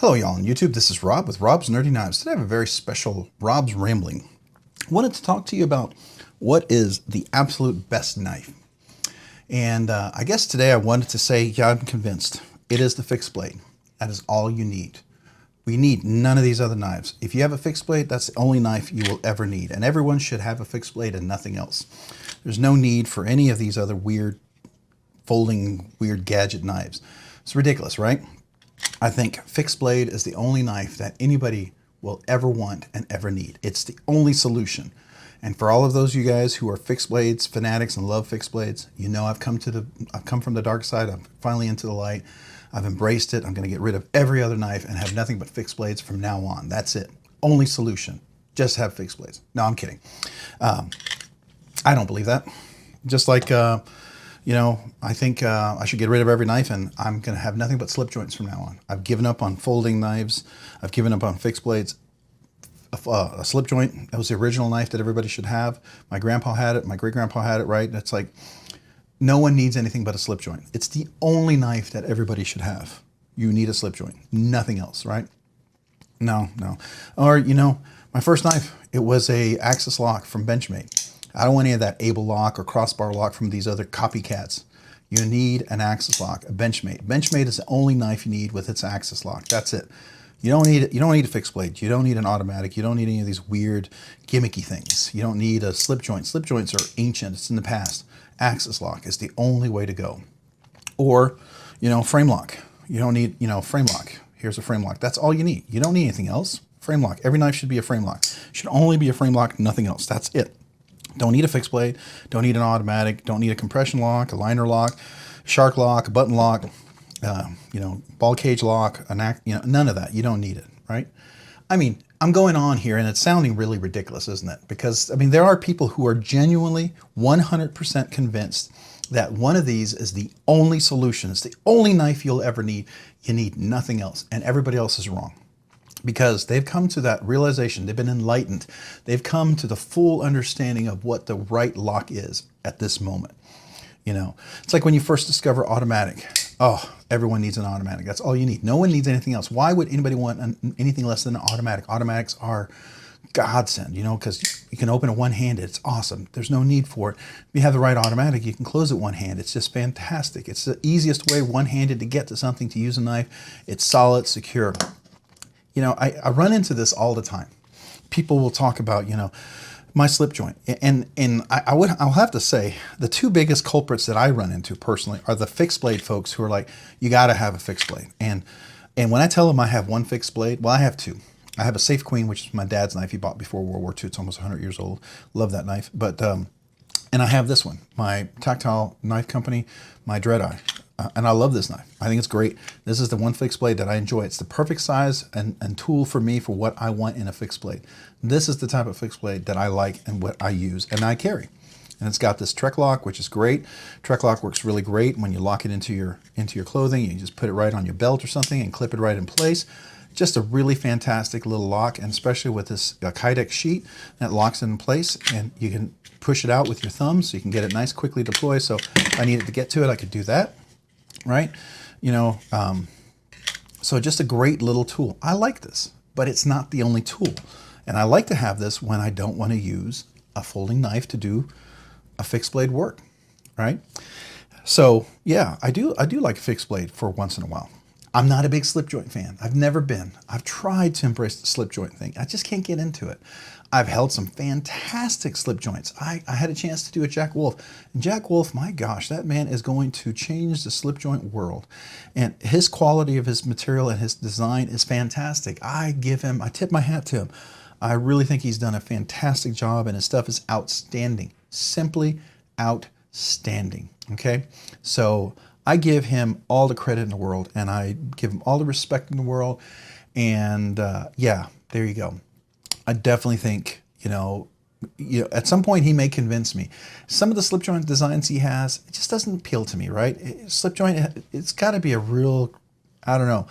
Hello y'all on YouTube, this is Rob with Rob's Nerdy Knives. Today I have a very special Rob's Rambling. I wanted to talk to you about what is the absolute best knife. And I guess today I wanted to say, yeah, I'm convinced. It is the fixed blade. That is all you need. We need none of these other knives. If you have a fixed blade, that's the only knife you will ever need. And everyone should have a fixed blade and nothing else. There's no need for any of these other weird, folding, weird gadget knives. It's ridiculous, right? I think fixed blade is the only knife that anybody will ever want and ever need. It's the only solution. And for all of those of you guys who are fixed blades fanatics and love fixed blades, you know I've come from the dark side. I'm finally into the light. I've embraced it. I'm going to get rid of every other knife and have nothing but fixed blades from now on. That's it. Only solution. Just have fixed blades. No, I'm kidding. I don't believe that. Just like I think I should get rid of every knife and I'm going to have nothing but slip joints from now on. I've given up on folding knives. I've given up on fixed blades. A slip joint, that was the original knife that everybody should have. My grandpa had it. My great-grandpa had it, right? It's like no one needs anything but a slip joint. It's the only knife that everybody should have. You need a slip joint. Nothing else, right? No. Or, my first knife, it was a Axis lock from Benchmade. I don't want any of that Able lock or crossbar lock from these other copycats. You need an Axis lock, a Benchmade. Benchmade is the only knife you need with its Axis lock. That's it. You don't need a fixed blade. You don't need an automatic. You don't need any of these weird gimmicky things. You don't need a slip joint. Slip joints are ancient. It's in the past. Axis lock is the only way to go. Or, frame lock. You don't need, frame lock. Here's a frame lock. That's all you need. You don't need anything else. Frame lock. Every knife should be a frame lock. Should only be a frame lock, nothing else. That's it. Don't need a fixed blade, don't need an automatic, don't need a compression lock, a liner lock, shark lock, a button lock, ball cage lock, none of that. You don't need it, right? I mean, I'm going on here and it's sounding really ridiculous, isn't it? Because, there are people who are genuinely 100% convinced that one of these is the only solution. It's the only knife you'll ever need. You need nothing else, and everybody else is wrong. Because they've come to that realization, they've been enlightened, they've come to the full understanding of what the right lock is at this moment. It's like when you first discover automatic. Oh, everyone needs an automatic. That's all you need. No one needs anything else. Why would anybody want anything less than an automatic? Automatics are godsend, because you can open it one-handed. It's awesome. There's no need for it. If you have the right automatic, you can close it one-handed. It's just fantastic. It's the easiest way one-handed to get to something, to use a knife. It's solid, secure. I run into this all the time. People will talk about, my slip joint. And I'll have to say, the two biggest culprits that I run into personally are the fixed blade folks who are like, you got to have a fixed blade. And when I tell them I have one fixed blade, well, I have two. I have a Safe Queen, which is my dad's knife he bought before World War II. It's almost 100 years old. Love that knife. But, and I have this one, my Tactile Knife Company, my Dread-Eye. And I love this knife. I think it's great. This is the one fixed blade that I enjoy. It's the perfect size and tool for me for what I want in a fixed blade. This is the type of fixed blade that I like and what I use and I carry. And it's got this Trek lock, which is great. Trek lock works really great when you lock it into your clothing. You just put it right on your belt or something and clip it right in place. Just a really fantastic little lock, and especially with this Kydex sheet that locks it in place, and you can push it out with your thumb so you can get it nice, quickly deployed. So if I needed to get to it, I could do that. Right? So just a great little tool. I like this, but it's not the only tool. And I like to have this when I don't want to use a folding knife to do a fixed blade work, right? So yeah, I do like a fixed blade for once in a while. I'm not a big slip joint fan. I've never been. I've tried to embrace the slip joint thing. I just can't get into it. I've held some fantastic slip joints. I had a chance to do a Jack Wolf. And Jack Wolf, my gosh, that man is going to change the slip joint world. And his quality of his material and his design is fantastic. I tip my hat to him. I really think he's done a fantastic job, and his stuff is outstanding. Simply outstanding, okay? So I give him all the credit in the world, and I give him all the respect in the world. And yeah, there you go. I definitely think, at some point he may convince me. Some of the slip joint designs he has, it just doesn't appeal to me, right? Slip joint, it's got to be a real, I don't know.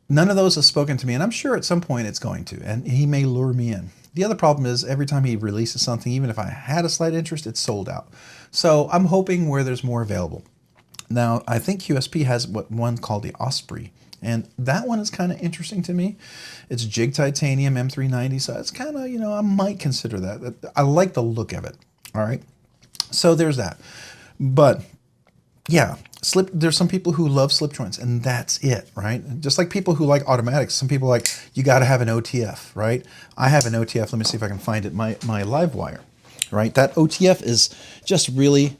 None of those have spoken to me, and I'm sure at some point it's going to, and he may lure me in. The other problem is every time he releases something, even if I had a slight interest, it's sold out. So I'm hoping where there's more available. Now, I think QSP has one called the Osprey. And that one is kind of interesting to me. It's jig titanium M390, so it's kind of, I might consider that. I like the look of it. All right. So there's that. But yeah, there's some people who love slip joints, and that's it, right? Just like people who like automatics, some people like, you got to have an OTF, right? I have an OTF. Let me see if I can find it. My Livewire, right? That OTF is just really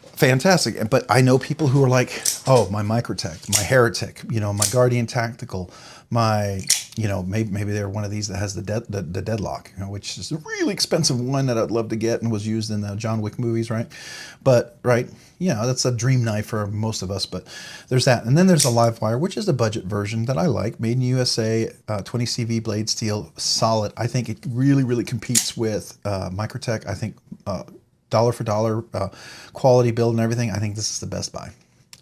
fantastic. But I know people who are like, oh, my Microtech, my Heretic, my Guardian Tactical, my, maybe they're one of these that has the Deadlock, which is a really expensive one that I'd love to get and was used in the John Wick movies, right? But, right, that's a dream knife for most of us, but there's that. And then there's a Livewire, which is the budget version that I like, made in USA, 20 CV blade steel, solid. I think it really, really competes with Microtech. I think dollar for dollar, quality build and everything, I think this is the best buy.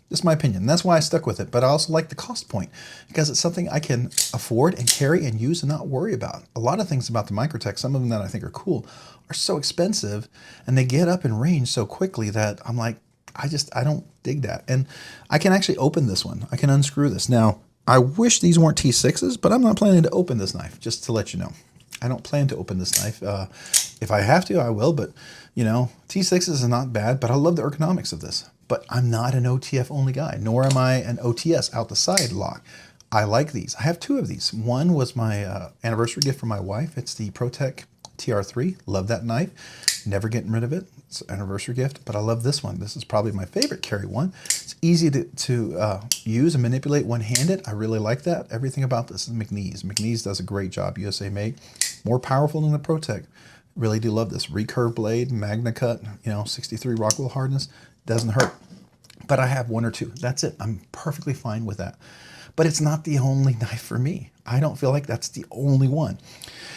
Just my opinion. That's why I stuck with it. But I also like the cost point because it's something I can afford and carry and use and not worry about. A lot of things about the Microtech, some of them that I think are cool, are so expensive and they get up in range so quickly that I'm like, I don't dig that. And I can actually open this one. I can unscrew this. Now, I wish these weren't T6s, but I'm not planning to open this knife, just to let you know. I don't plan to open this knife. If I have to, I will, but T6s is not bad, but I love the ergonomics of this. But I'm not an OTF only guy, nor am I an OTS out the side lock. I like these. I have two of these. One was my anniversary gift from my wife. It's the ProTech TR3. Love that knife. Never getting rid of it. It's an anniversary gift, but I love this one. This is probably my favorite carry one. It's easy to use and manipulate one-handed. I really like that. Everything about this is McNeese. McNeese does a great job, USA made. More powerful than the ProTech. Really do love this. Recurve blade, Magna Cut, 63 Rockwell hardness. Doesn't hurt. But I have one or two. That's it. I'm perfectly fine with that. But it's not the only knife for me. I don't feel like that's the only one.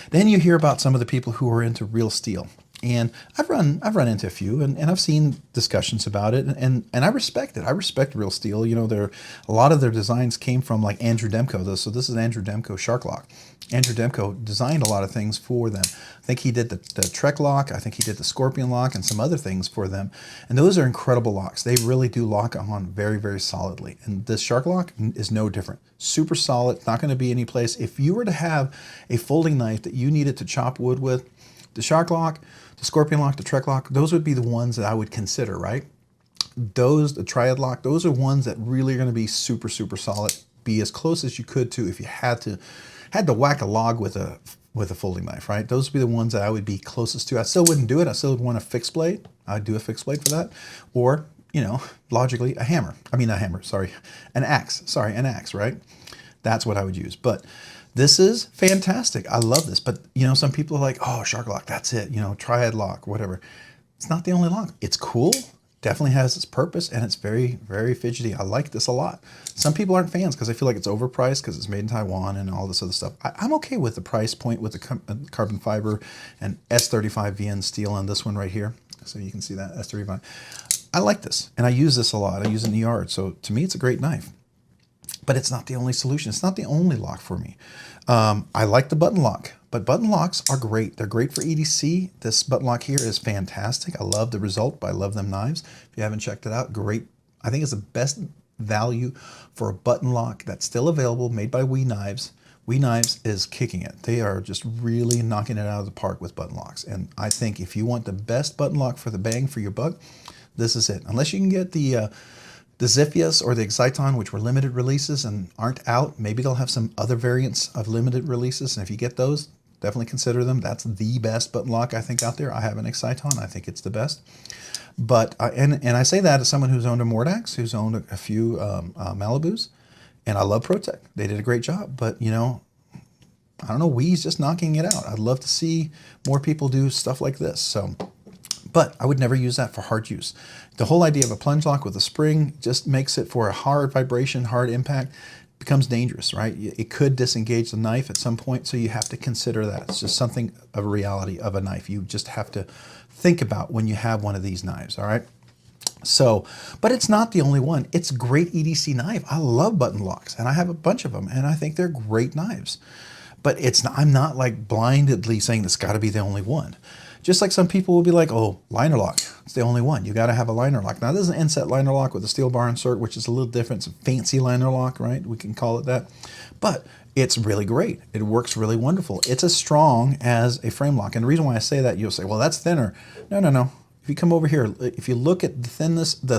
Then you hear about some of the people who are into real steel. And I've run into a few, and I've seen discussions about it, and I respect it. I respect real steel. A lot of their designs came from like Andrew Demko. So this is Andrew Demko Shark-Lock. Andrew Demko designed a lot of things for them. I think he did the Trek lock. I think he did the Scorpion lock and some other things for them. And those are incredible locks. They really do lock on very, very solidly. And this Shark-Lock is no different. Super solid. Not going to be any place. If you were to have a folding knife that you needed to chop wood with, the Shark-Lock, the Scorpion lock, the Trek lock, those would be the ones that I would consider, right? The Triad lock, those are ones that really are going to be super, super solid. Be as close as you could to if you had to whack a log with a folding knife, right? Those would be the ones that I would be closest to. I still wouldn't do it. I still would want a fixed blade. I'd do a fixed blade for that. Or, logically, an axe, right? That's what I would use. But this is fantastic. I love this. But, some people are like, oh, Shark-Lock, that's it. Triad lock, whatever. It's not the only lock. It's cool. Definitely has its purpose, and it's very, very fidgety. I like this a lot. Some people aren't fans because I feel like it's overpriced because it's made in Taiwan and all this other stuff. I'm okay with the price point with the carbon fiber and S35 VN steel on this one right here. So you can see that, S35. I like this, and I use this a lot. I use it in the yard. So to me, it's a great knife. But it's not the only solution. It's not the only lock for me. I like the button lock, but button locks are great. They're great for EDC. This button lock here is fantastic. I love the result, but I love them knives. If you haven't checked it out, great. I think it's the best value for a button lock that's still available, made by WE Knives. WE Knives is kicking it. They are just really knocking it out of the park with button locks. And I think if you want the best button lock for the bang for your buck, this is it. Unless you can get the Ziphias or the Exciton, which were limited releases and aren't out, maybe they'll have some other variants of limited releases. And if you get those, definitely consider them. That's the best button lock I think out there. I have an Exciton. I think it's the best. But, and I say that as someone who's owned a Mordax, who's owned a few Malibus, and I love ProTech. They did a great job. But, I don't know, WE's just knocking it out. I'd love to see more people do stuff like this. So, but I would never use that for hard use. The whole idea of a plunge lock with a spring just makes it for a hard vibration, hard impact, becomes dangerous, right? It could disengage the knife at some point, so you have to consider that. It's just something of a reality of a knife. You just have to think about when you have one of these knives, all right? So, but it's not the only one. It's a great EDC knife. I love button locks, and I have a bunch of them, and I think they're great knives. But I'm not like blindedly saying it's got to be the only one. Just like some people will be like, oh, liner lock, it's the only one. You got to have a liner lock. Now, this is an inset liner lock with a steel bar insert, which is a little different. It's a fancy liner lock, right? We can call it that. But it's really great. It works really wonderful. It's as strong as a frame lock. And the reason why I say that, you'll say, well, that's thinner. No, no, no. If you come over here, if you look at the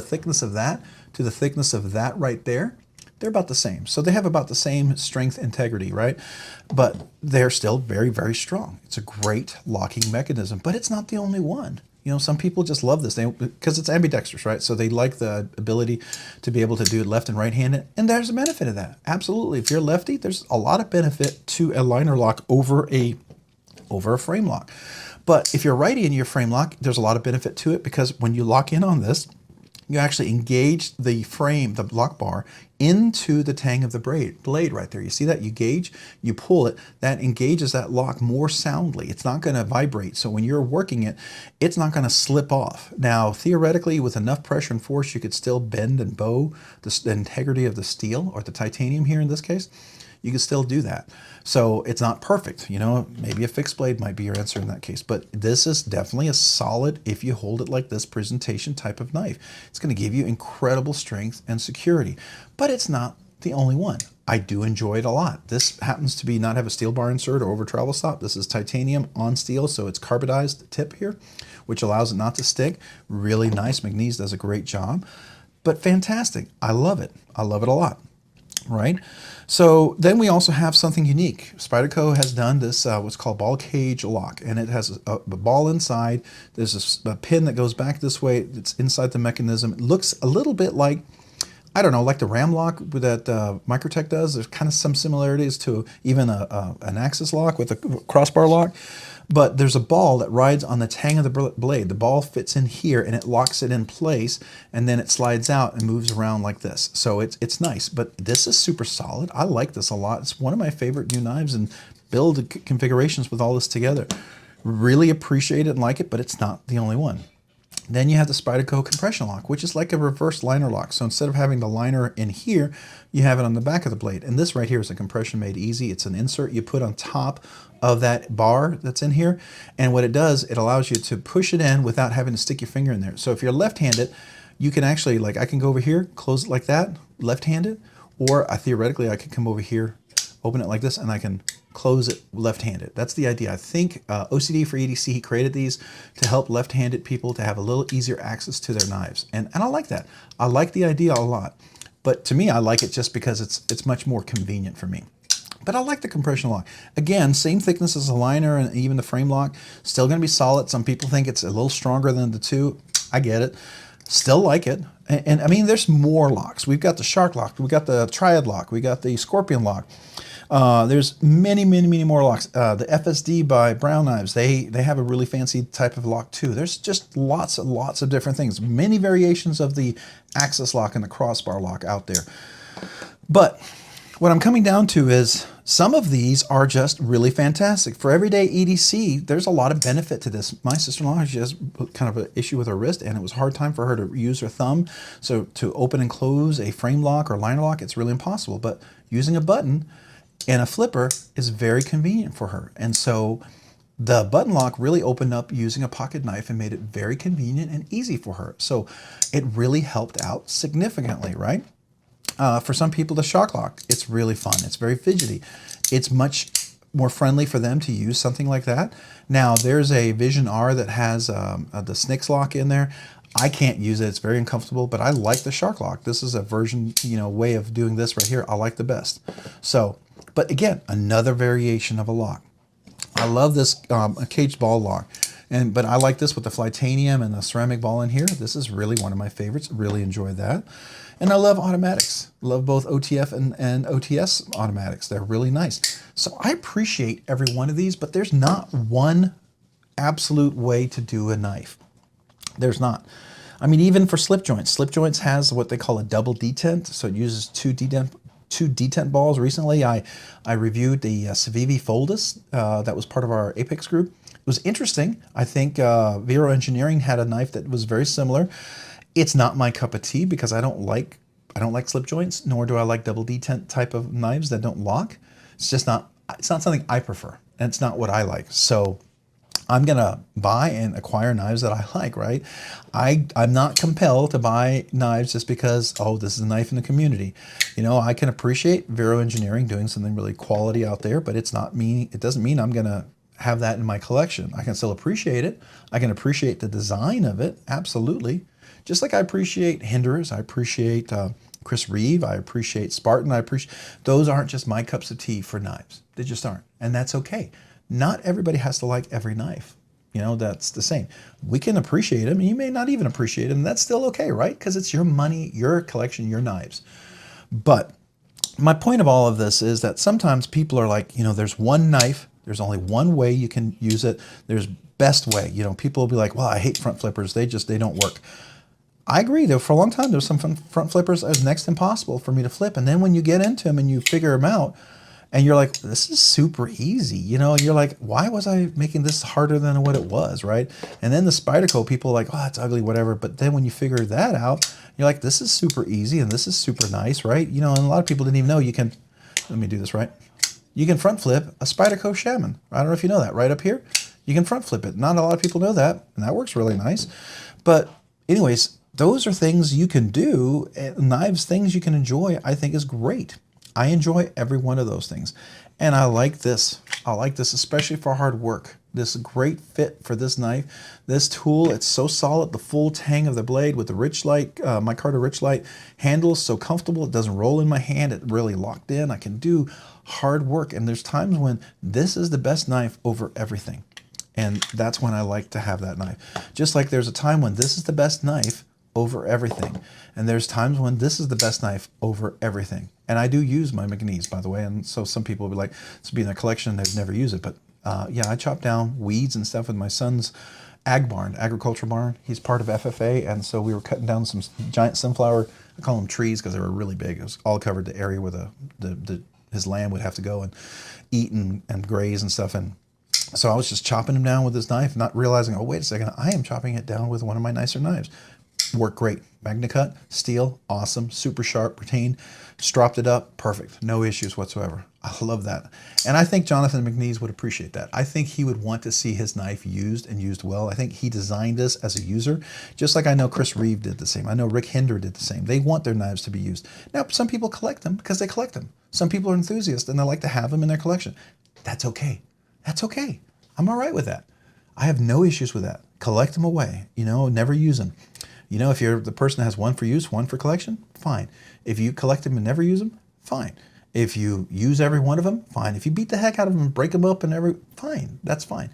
thickness of that to the thickness of that right there, they're about the same. So they have about the same strength integrity, right? But they're still very, very strong. It's a great locking mechanism, but it's not the only one. You know, some people just love this because it's ambidextrous, right? So they like the ability to be able to do it left and right-handed, and there's a benefit of that. Absolutely. If you're lefty, there's a lot of benefit to a liner lock over a frame lock. But if you're righty in your frame lock, there's a lot of benefit to it because when you lock in on this, you actually engage the frame, the lock bar, into the tang of the blade right there. You see that? You gauge, you pull it, that engages that lock more soundly. It's not going to vibrate. So when you're working it, it's not going to slip off. Now, theoretically, with enough pressure and force, you could still bend and bow the integrity of the steel, or the titanium here in this case. You can still do that. So it's not perfect, you know, maybe a fixed blade might be your answer in that case, but this is definitely a solid, if you hold it like this, presentation type of knife. It's going to give you incredible strength and security, but it's not the only one. I do enjoy it a lot. This happens to be not have a steel bar insert or over travel stop. This is titanium on steel, so it's carbidized tip here, which allows it not to stick. Really nice. Magnese does a great job, but fantastic. I love it. I love it a lot. Right? So then we also have something unique. Spyderco has done this, what's called ball cage lock, and it has a ball inside. There's a pin that goes back this way. It's inside the mechanism. It looks a little bit like, I don't know, like the ram lock that Microtech does. There's kind of some similarities to even an Axis lock with a crossbar lock. But there's a ball that rides on the tang of the blade. The ball fits in here and it locks it in place, and then it slides out and moves around like this. So it's nice, but this is super solid. I like this a lot. It's one of my favorite new knives and build configurations with all this together. Really appreciate it and like it, but it's not the only one. Then you have the Spyderco compression lock, which is like a reverse liner lock. So instead of having the liner in here, you have it on the back of the blade. And this right here is a compression made easy. It's an insert you put on top of that bar that's in here. And what it does, it allows you to push it in without having to stick your finger in there. So if you're left-handed, you can actually, like, I can go over here, close it like that, left-handed, or theoretically I could come over here, open it like this, and I can close it left-handed. That's the idea. I think OCD for EDC, he created these to help left-handed people to have a little easier access to their knives. And I like that. I like the idea a lot. But to me, I like it just because it's much more convenient for me. But I like the compression lock. Again, same thickness as the liner and even the frame lock. Still going to be solid. Some people think it's a little stronger than the two. I get it. Still like it. And I mean, there's more locks. We've got the shark lock. We've got the triad lock. We got the scorpion lock. There's many, many, many more locks. The FSD by Brown Knives, they have a really fancy type of lock too. There's just lots and lots of different things. Many variations of the Axis lock and the crossbar lock out there. But what I'm coming down to is some of these are just really fantastic. For everyday EDC, there's a lot of benefit to this. My sister-in-law, she has kind of an issue with her wrist, and it was a hard time for her to use her thumb. So to open and close a frame lock or liner lock, it's really impossible. But using a button and a flipper is very convenient for her. And so the button lock really opened up using a pocket knife and made it very convenient and easy for her. So it really helped out significantly, right? For some people, the shark lock, it's really fun. It's very fidgety. It's much more friendly for them to use something like that. Now, there's a Vision R that has the Snicks lock in there. I can't use it. It's very uncomfortable, but I like the shark lock. This is a version, way of doing this right here. I like the best. So, but again, another variation of a lock. I love this caged ball lock. But I like this with the Flytanium and the ceramic ball in here. This is really one of my favorites. Really enjoy that. And I love automatics. Love both OTF and OTS automatics. They're really nice. So I appreciate every one of these, but there's not one absolute way to do a knife. There's not. I mean, even for slip joints. Slip joints has what they call a double detent. So it uses two detent balls. Recently, I reviewed the Civivi Foldus that was part of our Apex group. It was interesting. I think Vero Engineering had a knife that was very similar. It's not my cup of tea because I don't like slip joints, nor do I like double detent type of knives that don't lock. It's not something I prefer, and it's not what I like. So I'm gonna buy and acquire knives that I like, right? I'm not compelled to buy knives just because, oh, this is a knife in the community. You know, I can appreciate Vero Engineering doing something really quality out there, but it's not me. It doesn't mean I'm gonna have that in my collection. I can still appreciate it. I can appreciate the design of it, absolutely. Just like I appreciate Hinderers, I appreciate Chris Reeve, I appreciate Spartan, I appreciate, those aren't just my cups of tea for knives. They just aren't, and that's okay. Not everybody has to like every knife. You know, that's the same. We can appreciate them, and you may not even appreciate them. That's still okay, right? Because it's your money, your collection, your knives. But my point of all of this is that sometimes people are like, you know, there's one knife, there's only one way you can use it. There's best way. You know, people will be like, well, I hate front flippers. They don't work. I agree, though. For a long time, there was some front flippers that was next to impossible for me to flip. And then when you get into them and you figure them out, and you're like, this is super easy, you know, and you're like, why was I making this harder than what it was, right? And then the Spyderco, people are like, oh, it's ugly, whatever. But then when you figure that out, you're like, this is super easy and this is super nice, right? You know, and a lot of people didn't even know you can, let me do this right. You can front flip a Spyderco Shaman. I don't know if you know that, right up here. You can front flip it. Not a lot of people know that, and that works really nice. But anyways, those are things you can do, knives, things you can enjoy, I think is great. I enjoy every one of those things. And I like this. I like this, especially for hard work. This is a great fit for this knife. This tool, it's so solid. The full tang of the blade with the Richlite, micarta Richlite handle is so comfortable. It doesn't roll in my hand. It really locked in. I can do hard work. And there's times when this is the best knife over everything. And that's when I like to have that knife. Just like there's a time when this is the best knife over everything. And there's times when this is the best knife over everything. And I do use my McNeese, by the way. And so some people will be like, this will be in their collection, they've never used it. But yeah, I chop down weeds and stuff with my son's agriculture barn. He's part of FFA. And so we were cutting down some giant sunflower, I call them trees because they were really big. It was all covered the area where his lamb would have to go and eat and graze and stuff. And so I was just chopping them down with this knife, not realizing, oh, wait a second, I am chopping it down with one of my nicer knives. Worked great. MagnaCut, steel, awesome, super sharp, retained, stropped it up, perfect. No issues whatsoever. I love that. And I think Jonathan McNeese would appreciate that. I think he would want to see his knife used and used well. I think he designed this as a user, just like I know Chris Reeve did the same. I know Rick Hinder did the same. They want their knives to be used. Now, some people collect them because they collect them. Some people are enthusiasts and they like to have them in their collection. That's okay. That's okay. I'm all right with that. I have no issues with that. Collect them away, you know, never use them. You know, if you're the person that has one for use, one for collection, fine. If you collect them and never use them, fine. If you use every one of them, fine. If you beat the heck out of them and break them up and fine, that's fine.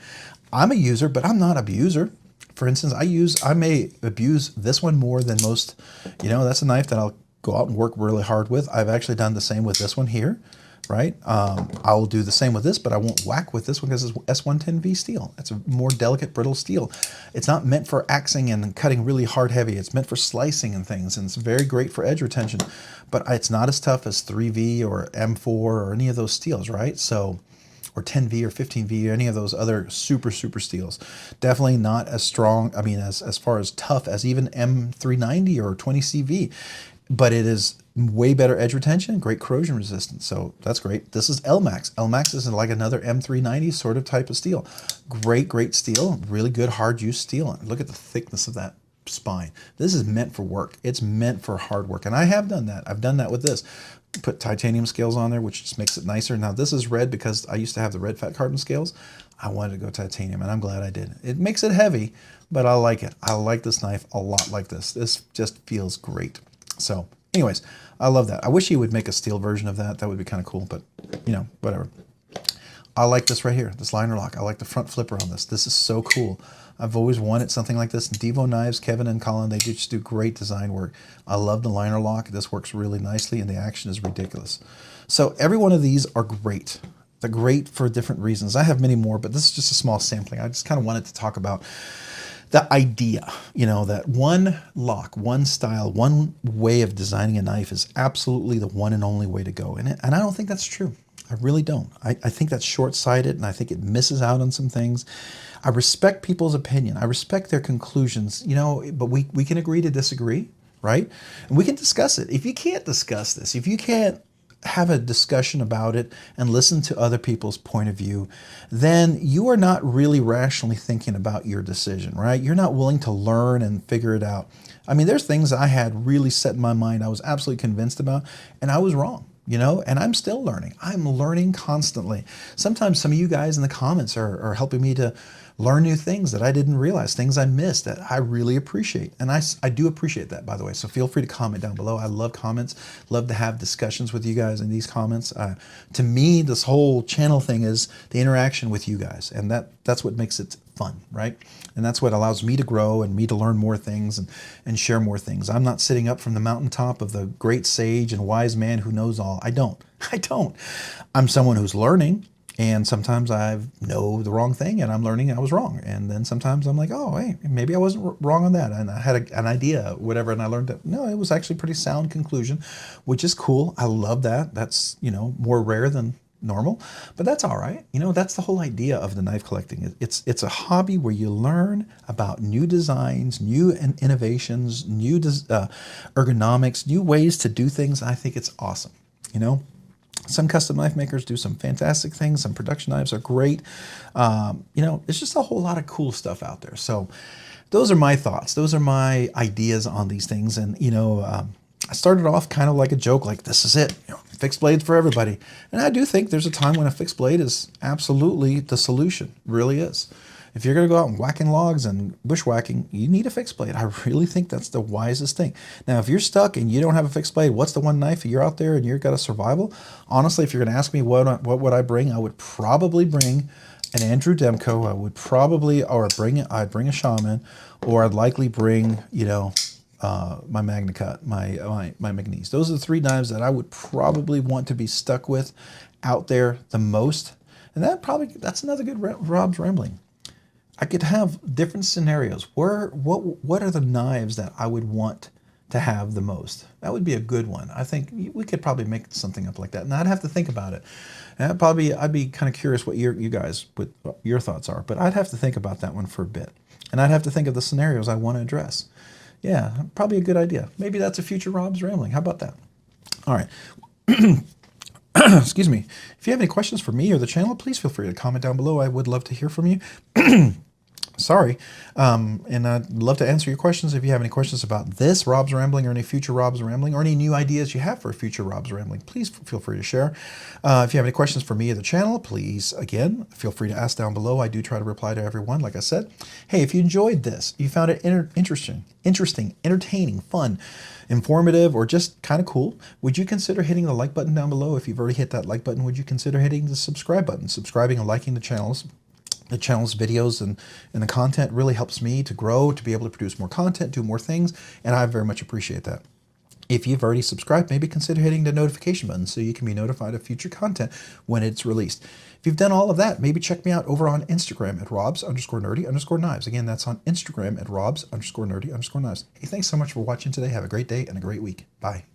I'm a user, but I'm not an abuser. For instance, I may abuse this one more than most. You know, that's a knife that I'll go out and work really hard with. I've actually done the same with this one here, right? I'll do the same with this, but I won't whack with this one because it's S110V steel. It's a more delicate, brittle steel. It's not meant for axing and cutting really hard, heavy. It's meant for slicing and things, and it's very great for edge retention, but it's not as tough as 3V or M4 or any of those steels, right? So, or 10V or 15V or any of those other super steels. Definitely not as strong, I mean, as far as tough as even M390 or 20CV, but it is way better edge retention, great corrosion resistance. So that's great. This is LMAX. LMAX is like another M390 sort of type of steel. Great steel, really good hard use steel. Look at the thickness of that spine. This is meant for work. It's meant for hard work. And I have done that. I've done that with this. Put titanium scales on there, which just makes it nicer. Now this is red because I used to have the red fat carbon scales. I wanted to go titanium and I'm glad I did. It makes it heavy, but I like it. I like this knife a lot like this. This just feels great. So anyways, I love that. I wish he would make a steel version of that. That would be kind of cool, but you know, whatever. I like this right here, this liner lock. I like the front flipper on this. This is so cool. I've always wanted something like this. Devo Knives, Kevin and Colin, they just do great design work. I love the liner lock. This works really nicely and the action is ridiculous. So every one of these are great. They're great for different reasons. I have many more, but this is just a small sampling. I just kind of wanted to talk about the idea, you know, that one lock, one style, one way of designing a knife is absolutely the one and only way to go in it. And I don't think that's true. I really don't. I think that's short-sighted, and I think it misses out on some things. I respect people's opinion. I respect their conclusions, you know, but we can agree to disagree, right? And we can discuss it. If you can't discuss this, if you can't have a discussion about it and listen to other people's point of view, then you are not really rationally thinking about your decision, right? You're not willing to learn and figure it out. I mean, there's things I had really set in my mind, I was absolutely convinced about, and I was wrong. And I'm still learning. I'm learning constantly. Sometimes some of you guys in the comments are helping me to learn new things that I didn't realize, things I missed that I really appreciate. And I do appreciate that, by the way. So feel free to comment down below. I love comments, love to have discussions with you guys in these comments. To me, this whole channel thing is the interaction with you guys. And that's what makes it fun, right? And that's what allows me to grow and me to learn more things and share more things. I'm not sitting up from the mountaintop of the great sage and wise man who knows all. I don't. I'm someone who's learning. And sometimes I know the wrong thing and I'm learning I was wrong. And then sometimes I'm like, oh, hey, maybe I wasn't wrong on that. And I had an idea, whatever, and I learned that, no, it was actually a pretty sound conclusion, which is cool. I love that. That's, more rare than normal, but that's all right. That's the whole idea of the knife collecting. It's a hobby where you learn about new designs, new innovations, new ergonomics, new ways to do things. I think it's awesome, Some custom knife makers do some fantastic things. Some production knives are great. It's just a whole lot of cool stuff out there. So those are my thoughts. Those are my ideas on these things. And, I started off kind of like a joke, like this is it, fixed blades for everybody. And I do think there's a time when a fixed blade is absolutely the solution, really is. If you're going to go out and whacking logs and bushwhacking, you need a fixed blade. I really think that's the wisest thing. Now, if you're stuck and you don't have a fixed blade, what's the one knife you're out there and you've got a survival? Honestly, if you're going to ask me what would I bring, I would probably bring an Andrew Demko. I'd bring a Shaman, or I'd likely bring, my Magna Cut, my Magnese. Those are the three knives that I would probably want to be stuck with out there the most. And that's another good Rob's Rambling. I could have different scenarios. What are the knives that I would want to have the most? That would be a good one. I think we could probably make something up like that. And I'd have to think about it. And I'd be kind of curious what your thoughts are. But I'd have to think about that one for a bit. And I'd have to think of the scenarios I want to address. Yeah, probably a good idea. Maybe that's a future Rob's Rambling. How about that? All right. Excuse me. If you have any questions for me or the channel, please feel free to comment down below. I would love to hear from you. Sorry. And I'd love to answer your questions. If you have any questions about this Rob's Rambling or any future Rob's Rambling or any new ideas you have for a future Rob's Rambling, please feel free to share. If you have any questions for me or the channel, please, again, feel free to ask down below. I do try to reply to everyone, like I said. Hey, if you enjoyed this, you found it interesting, entertaining, fun, informative, or just kind of cool, would you consider hitting the like button down below? If you've already hit that like button, would you consider hitting the subscribe button? Subscribing and liking the channel's videos and the content really helps me to grow, to be able to produce more content, do more things, and I very much appreciate that. If you've already subscribed, maybe consider hitting the notification button so you can be notified of future content when it's released. If you've done all of that, maybe check me out over on Instagram at robs_nerdy_knives. Again, that's on Instagram at robs_nerdy_knives. Hey, thanks so much for watching today. Have a great day and a great week. Bye.